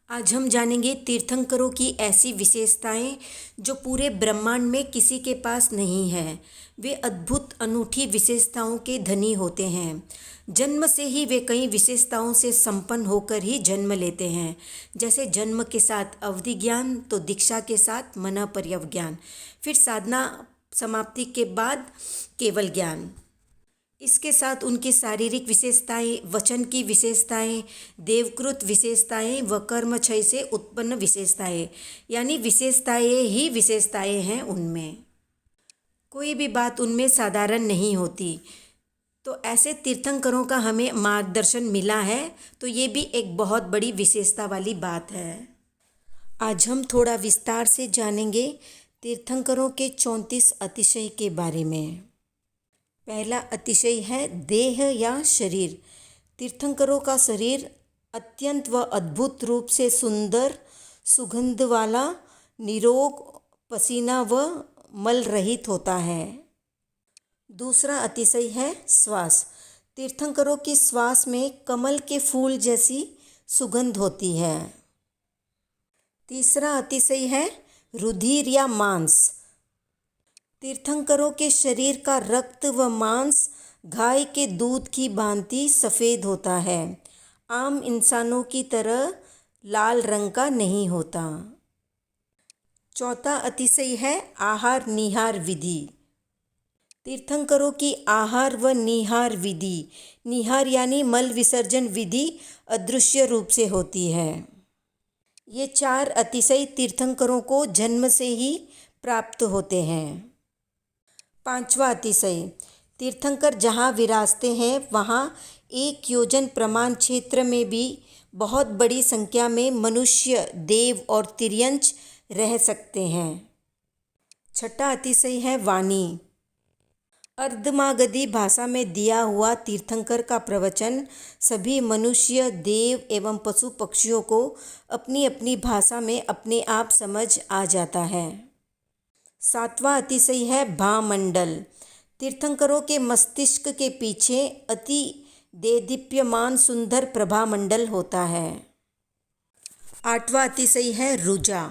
आज हम जानेंगे तीर्थंकरों की ऐसी विशेषताएं जो पूरे ब्रह्मांड में किसी के पास नहीं है। वे अद्भुत अनूठी विशेषताओं के धनी होते हैं। जन्म से ही वे कई विशेषताओं से संपन्न होकर ही जन्म लेते हैं। जैसे जन्म के साथ अवधि ज्ञान, तो दीक्षा के साथ मन पर्यवज्ञान, फिर साधना समाप्ति के बाद केवल ज्ञान। इसके साथ उनकी शारीरिक विशेषताएं, वचन की विशेषताएं, देवकृत विशेषताएं व कर्मक्षय से उत्पन्न विशेषताएं, यानी विशेषताएं ही विशेषताएं हैं उनमें। कोई भी बात उनमें साधारण नहीं होती। तो ऐसे तीर्थंकरों का हमें मार्गदर्शन मिला है, तो ये भी एक बहुत बड़ी विशेषता वाली बात है। आज हम थोड़ा विस्तार से जानेंगे तीर्थंकरों के 34 अतिशय के बारे में। पहला अतिशय है देह या शरीर। तीर्थंकरों का शरीर अत्यंत व अद्भुत रूप से सुंदर, सुगंध वाला, निरोग, पसीना व मल रहित होता है। दूसरा अतिशय है श्वास। तीर्थंकरों की श्वास में कमल के फूल जैसी सुगंध होती है। तीसरा अतिशय है रुधिर या मांस। तीर्थंकरों के शरीर का रक्त व मांस गाय के दूध की भांति सफ़ेद होता है, आम इंसानों की तरह लाल रंग का नहीं होता। चौथा अतिशय है आहार निहार विधि। तीर्थंकरों की आहार व निहार विधि, निहार यानी मल विसर्जन विधि, अदृश्य रूप से होती है। ये 4 अतिशय तीर्थंकरों को जन्म से ही प्राप्त होते हैं। पांचवा अतिशय, तीर्थंकर जहाँ विराजते हैं वहाँ 1 योजन प्रमाण क्षेत्र में भी बहुत बड़ी संख्या में मनुष्य, देव और तिर्यंच रह सकते हैं। छठा अतिशय है वाणी। अर्धमागधी भाषा में दिया हुआ तीर्थंकर का प्रवचन सभी मनुष्य, देव एवं पशु पक्षियों को अपनी अपनी भाषा में अपने आप समझ आ जाता है। सातवां अतिशय है भामंडल। तीर्थंकरों के मस्तिष्क के पीछे अति देदीप्यमान सुंदर प्रभामंडल होता है। आठवां अतिशय है रुजा।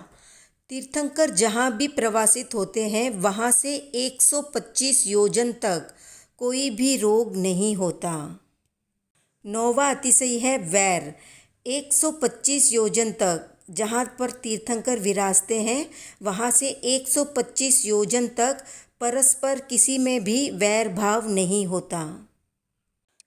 तीर्थंकर जहाँ भी प्रवासित होते हैं वहाँ से 125 योजन तक कोई भी रोग नहीं होता। नौवां अतिशय है वैर। 125 योजन तक जहाँ पर तीर्थंकर विराजते हैं वहाँ से 125 योजन तक परस्पर किसी में भी वैर भाव नहीं होता।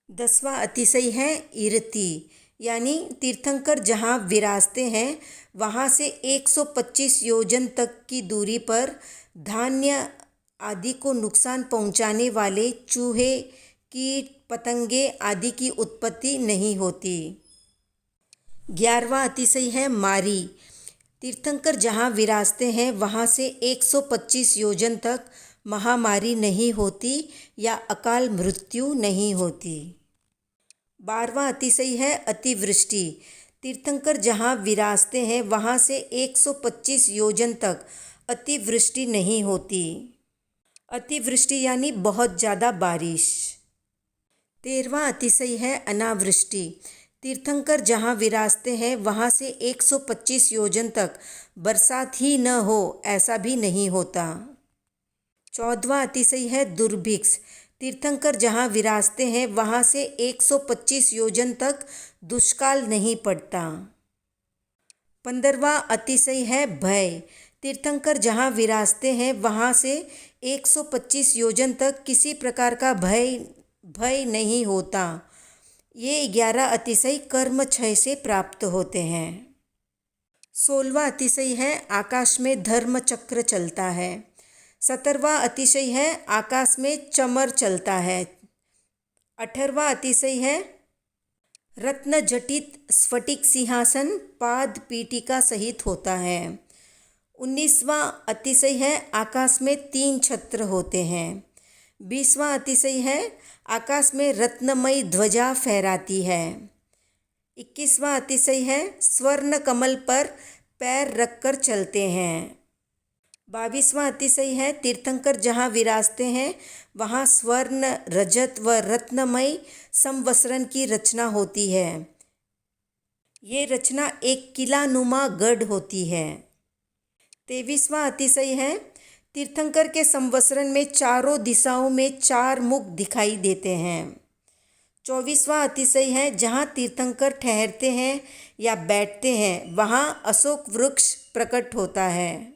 10वां अतिशय है इरति, यानी तीर्थंकर जहाँ विराजते हैं वहाँ से 125 योजन तक की दूरी पर धान्य आदि को नुकसान पहुँचाने वाले चूहे, कीट, पतंगे आदि की उत्पत्ति नहीं होती। 11वां अतिशय है मारी। तीर्थंकर जहाँ विराजते हैं वहाँ से 125 योजन तक महामारी नहीं होती या अकाल मृत्यु नहीं होती। 12वां अतिशय है अतिवृष्टि। तीर्थंकर जहाँ विराजते हैं वहाँ से 125 योजन तक अतिवृष्टि नहीं होती। अतिवृष्टि यानी बहुत ज़्यादा बारिश। 13वां अतिशय है अनावृष्टि। तीर्थंकर जहाँ विराजते हैं वहाँ से 125 योजन तक बरसात ही न हो ऐसा भी नहीं होता। 14वां अतिशय है दुर्भिक्ष। तीर्थंकर जहाँ विराजते हैं वहाँ से 125 योजन तक दुष्काल नहीं पड़ता। 15वां अतिशय है भय। तीर्थंकर जहाँ विराजते हैं वहाँ से 125 योजन तक किसी प्रकार का भय नहीं होता। ये 11 अतिशय कर्म क्षय से प्राप्त होते हैं। 16वां अतिशय है आकाश में धर्म चक्र चलता है। 17वां अतिशय है आकाश में चमर चलता है। 18वां अतिशय है रत्न जटित स्फटिक सिंहासन पाद पीठिका सहित होता है। 19वां अतिशय है आकाश में 3 छत्र होते हैं। 20वां अतिशय है आकाश में रत्नमयी ध्वजा फहराती है। 21वां अतिशय है स्वर्ण कमल पर पैर रखकर चलते हैं। 22वां अतिशय है तीर्थंकर जहाँ विराजते हैं वहाँ स्वर्ण, रजत व रत्नमयी संवत्सरन की रचना होती है। ये रचना एक किलानुमा गढ़ होती है। 23वां अतिशय है, तीर्थंकर के संवत्सरण में चारों दिशाओं में 4 मुख दिखाई देते हैं। 24वां अतिशय है, जहाँ तीर्थंकर ठहरते हैं या बैठते हैं वहाँ अशोक वृक्ष प्रकट होता है।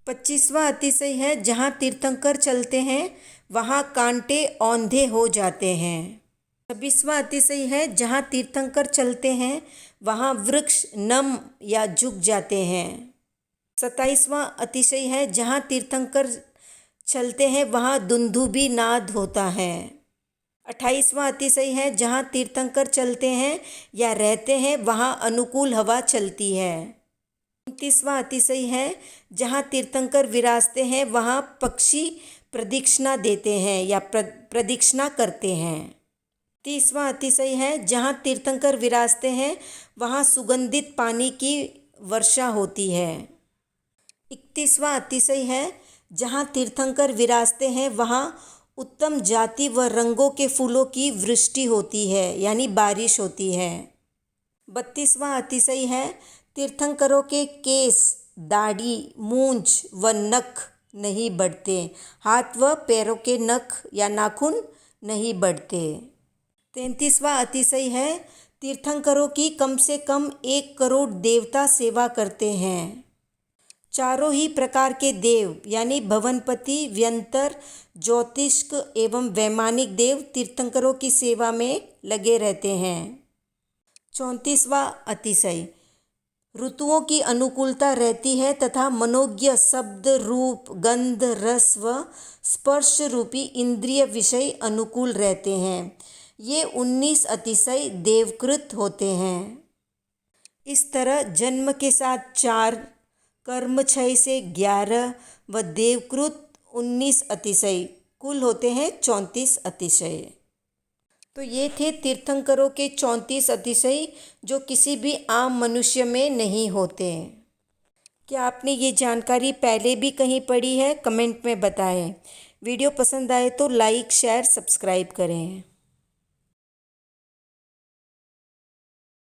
25वां अतिशय है, जहाँ तीर्थंकर चलते हैं वहाँ कांटे औंधे हो जाते हैं। 26वां अतिशय है, जहाँ तीर्थंकर चलते हैं वहाँ वृक्ष नम या झुक जाते हैं। 27वां अतिशय है, जहाँ तीर्थंकर चलते हैं वहाँ दुंदुभी नाद होता है। 28वां अतिशय है, जहाँ तीर्थंकर चलते हैं या रहते हैं वहाँ अनुकूल हवा चलती है। 29वां अतिशय है, जहाँ तीर्थंकर विराजते हैं वहाँ पक्षी प्रदक्षिणा देते हैं या प्रदक्षिणा करते हैं। 30वां अतिशय है, जहाँ तीर्थंकर विराजते हैं वहाँ सुगंधित पानी की वर्षा होती है। 31वां अतिशय है, जहाँ तीर्थंकर विराजते हैं वहाँ उत्तम जाति व रंगों के फूलों की वृष्टि होती है यानी बारिश होती है। 32वां अतिशय है, तीर्थंकरों के केस, दाढ़ी, मूंछ व नख नहीं बढ़ते, हाथ व पैरों के नख या नाखून नहीं बढ़ते। 33वां अतिशय है, तीर्थंकरों की कम से कम 1 करोड़ देवता सेवा करते हैं। चारों ही प्रकार के देव यानी भवनपति, व्यंतर, ज्योतिष्क एवं वैमानिक देव तीर्थंकरों की सेवा में लगे रहते हैं। 34वां अतिशय, ऋतुओं की अनुकूलता रहती है तथा मनोज्ञ शब्द, रूप, गंध, रस व स्पर्श रूपी इंद्रिय विषय अनुकूल रहते हैं। ये 19 अतिशय देवकृत होते हैं। इस तरह जन्म के साथ 4, कर्म 6 से 11 व देवकृत 19 अतिशय, कुल होते हैं 34 अतिशय। तो ये थे तीर्थंकरों के 34 अतिशय जो किसी भी आम मनुष्य में नहीं होते। क्या आपने ये जानकारी पहले भी कहीं पढ़ी है? कमेंट में बताएं। वीडियो पसंद आए तो लाइक, शेयर, सब्सक्राइब करें।